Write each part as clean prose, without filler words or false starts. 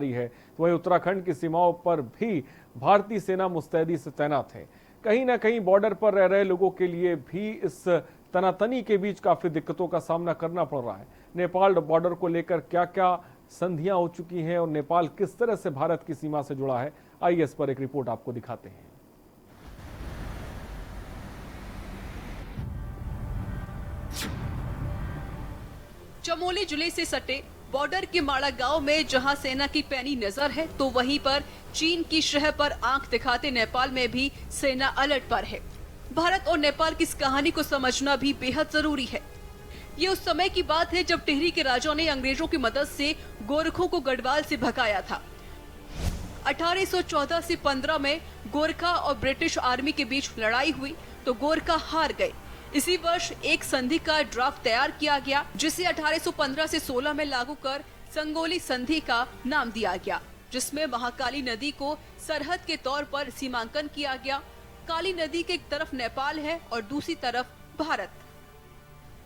है। तो वहीं उत्तराखंड की सीमाओं पर भी भारतीय सेना मुस्तैदी से तैनात है। कहीं ना कहीं बॉर्डर पर रह रहे लोगों के लिए भी इस तनातनी के बीच काफी दिक्कतों का सामना करना पड़ रहा है। नेपाल बॉर्डर को लेकर क्या क्या संधियां हो चुकी हैं और नेपाल किस तरह से भारत की सीमा से जुड़ा है, आइए इस पर एक रिपोर्ट आपको दिखाते हैं। चमोली जिले से सटे बॉर्डर के माड़ा गांव में जहां सेना की पैनी नजर है, तो वहीं पर चीन की शह पर आंख दिखाते नेपाल में भी सेना अलर्ट पर है। भारत और नेपाल की इस कहानी को समझना भी बेहद जरूरी है। ये उस समय की बात है जब टिहरी के राजा ने अंग्रेजों की मदद से गोरखों को गढ़वाल से भगाया था। 1814 से 15 में गोरखा और ब्रिटिश आर्मी के बीच लड़ाई हुई तो गोरखा हार गए। इसी वर्ष एक संधि का ड्राफ्ट तैयार किया गया, जिसे 1815 से 16 में लागू कर संगोली संधि का नाम दिया गया, जिसमें महाकाली नदी को सरहद के तौर पर सीमांकन किया गया। काली नदी के एक तरफ नेपाल है और दूसरी तरफ भारत।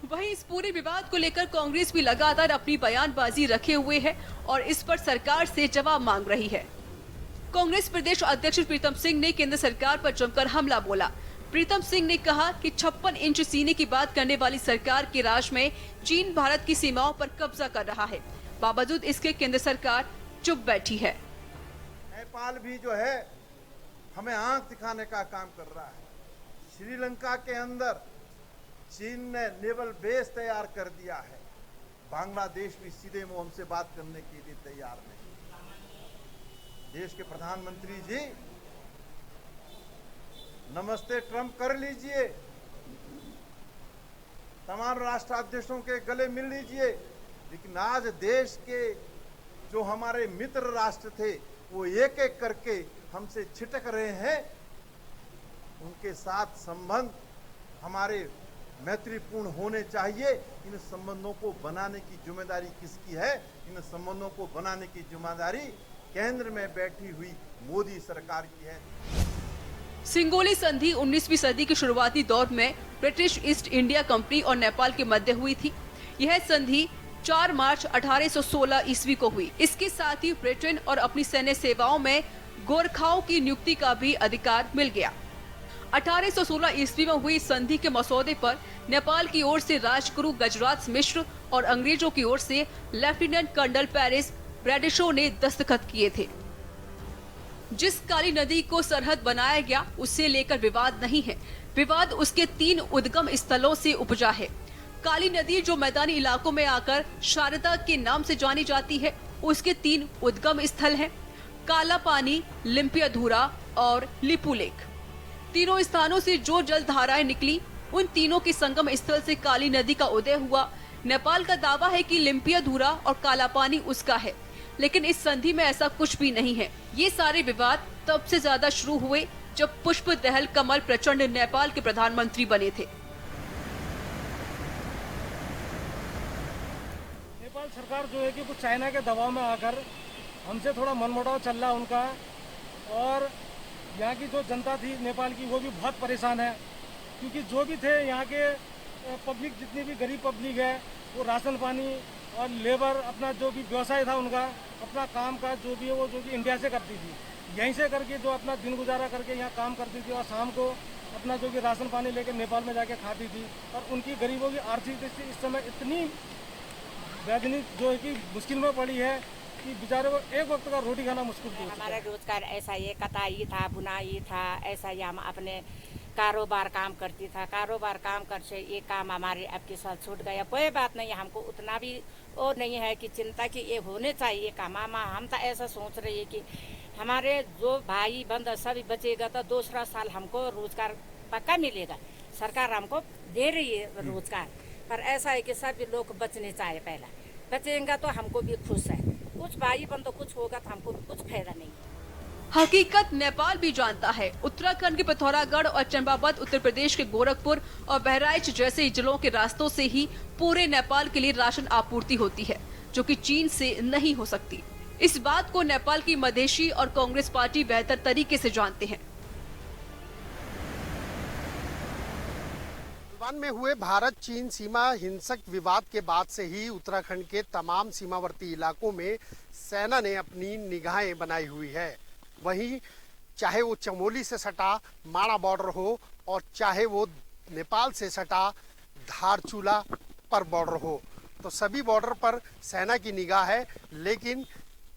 वहीं इस पूरे विवाद को लेकर कांग्रेस भी लगातार अपनी बयानबाजी रखे हुए है और इस पर सरकार से जवाब मांग रही है। कांग्रेस प्रदेश अध्यक्ष प्रीतम सिंह ने केंद्र सरकार पर जमकर हमला बोला। प्रीतम सिंह ने कहा कि 56 इंच सीने की बात करने वाली सरकार के राज में चीन भारत की सीमाओं पर कब्जा कर रहा है, बावजूद इसके केंद्र सरकार चुप बैठी है। नेपाल भी जो है हमें आंख दिखाने का काम कर रहा है। श्रीलंका के अंदर चीन ने नेवल बेस तैयार कर दिया है। बांग्लादेश भी सीधे मुंह हमसे बात करने के लिए तैयार नहीं। देश के प्रधानमंत्री जी, नमस्ते ट्रंप कर लीजिए, तमाम राष्ट्राध्यक्षों के गले मिल लीजिए, लेकिन आज देश के जो हमारे मित्र राष्ट्र थे वो एक एक करके हमसे छिटक रहे हैं। उनके साथ संबंध हमारे मैत्रीपूर्ण होने चाहिए। इन संबंधों को बनाने की जिम्मेदारी किसकी है? इन संबंधों को बनाने की जिम्मेदारी केंद्र में बैठी हुई मोदी सरकार की है। सिंगोली संधि 19वीं सदी के शुरुआती दौर में ब्रिटिश ईस्ट इंडिया कंपनी और नेपाल के मध्य हुई थी। यह संधि 4 मार्च 1816 ईस्वी को हुई। इसके साथ ही ब्रिटेन और अपनी सैन्य सेवाओं में गोरखाओं की नियुक्ति का भी अधिकार मिल गया। 1816 ईस्वी में हुई संधि के मसौदे पर नेपाल की ओर से राजगुरु गजराज मिश्र और अंग्रेजों की ओर से लेफ्टिनेंट कर्नल पेरिस ब्रैडिशो ने दस्तखत किए थे। जिस काली नदी को सरहद बनाया गया उससे लेकर विवाद नहीं है, विवाद उसके 3 उद्गम स्थलों से उपजा है। काली नदी जो मैदानी इलाकों में आकर शारदा के नाम से जानी जाती है, उसके 3 उद्गम स्थल हैं, काला पानी, लिम्पियाधुरा और लिपुलेख। तीनों स्थानों से जो जल धाराएं निकली, उन तीनों के संगम स्थल से काली नदी का उदय हुआ। नेपाल का दावा है कि लिम्पियाधुरा और काला पानी उसका है, लेकिन इस संधि में ऐसा कुछ भी नहीं है। ये सारे विवाद तब से ज्यादा शुरू हुए जब पुष्प दहल कमल प्रचंड नेपाल के प्रधानमंत्री बने थे। नेपाल सरकार जो है कि वो चाइना के दबाव में आकर हमसे थोड़ा मनमुटाव चल रहा उनका, और यहाँ की जो जनता थी नेपाल की वो भी बहुत परेशान है, क्योंकि जो भी थे यहाँ के पब्लिक, जितनी भी गरीब पब्लिक है, वो राशन पानी और लेबर, अपना जो भी व्यवसाय था उनका, अपना काम काज जो भी है वो जो कि इंडिया से करती थी, यहीं से करके जो अपना दिन गुजारा करके यहाँ काम करती थी और शाम को अपना जो कि राशन पानी लेकर नेपाल में जाके खाती थी। और उनकी गरीबों की आर्थिक स्थिति इस समय इतनी वैज्ञानिक जो है कि मुश्किल में पड़ी है कि बेचारे को एक वक्त का रोटी खाना मुश्किल थी। हमारा रोजगार ऐसा ये कटाई था, बुनाई था, ऐसा ही हम अपने कारोबार काम करती था। कारोबार काम कर से ये काम हमारे अब के साथ छूट गया। कोई बात नहीं, हमको उतना भी वो नहीं है कि चिंता कि ये होने चाहिए काम। हम तो ऐसा सोच रहे हैं कि हमारे जो भाई बंद सब बचेगा तो दूसरा साल हमको रोजगार पक्का मिलेगा। सरकार हमको दे रही है रोजगार, पर ऐसा है कि सभी लोग बचने चाहिए। पहला बचेंगे तो हमको भी खुश है, कुछ भाई बंद तो कुछ होगा तो हमको भी कुछ फायदा नहीं। हकीकत नेपाल भी जानता है। उत्तराखंड के पिथौरागढ़ और चंपावत, उत्तर प्रदेश के गोरखपुर और बहराइच जैसे जिलों के रास्तों से ही पूरे नेपाल के लिए राशन आपूर्ति होती है, जो कि चीन से नहीं हो सकती। इस बात को नेपाल की मधेशी और कांग्रेस पार्टी बेहतर तरीके से जानते हैं। गलवान में हुए भारत चीन सीमा हिंसक विवाद के बाद से ही उत्तराखंड के तमाम सीमावर्ती इलाकों में सेना ने अपनी निगाहें बनाई हुई है। वहीं चाहे वो चमोली से सटा माणा बॉर्डर हो और चाहे वो नेपाल से सटा धारचूला पर बॉर्डर हो, तो सभी बॉर्डर पर सेना की निगाह है। लेकिन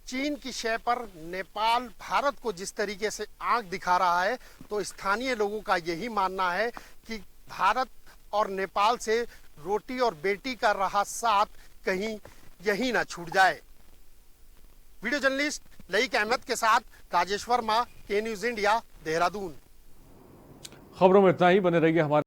चीन की शय पर नेपाल भारत को जिस तरीके से आंख दिखा रहा है, तो स्थानीय लोगों का यही मानना है कि भारत और नेपाल से रोटी और बेटी का रहा साथ कहीं यही ना छूट जाए। वीडियो जर्नलिस्ट लईक अहमद के साथ राजेश वर्मा, के न्यूज इंडिया, देहरादून। खबरों में इतना ही। बने रहिए हमारे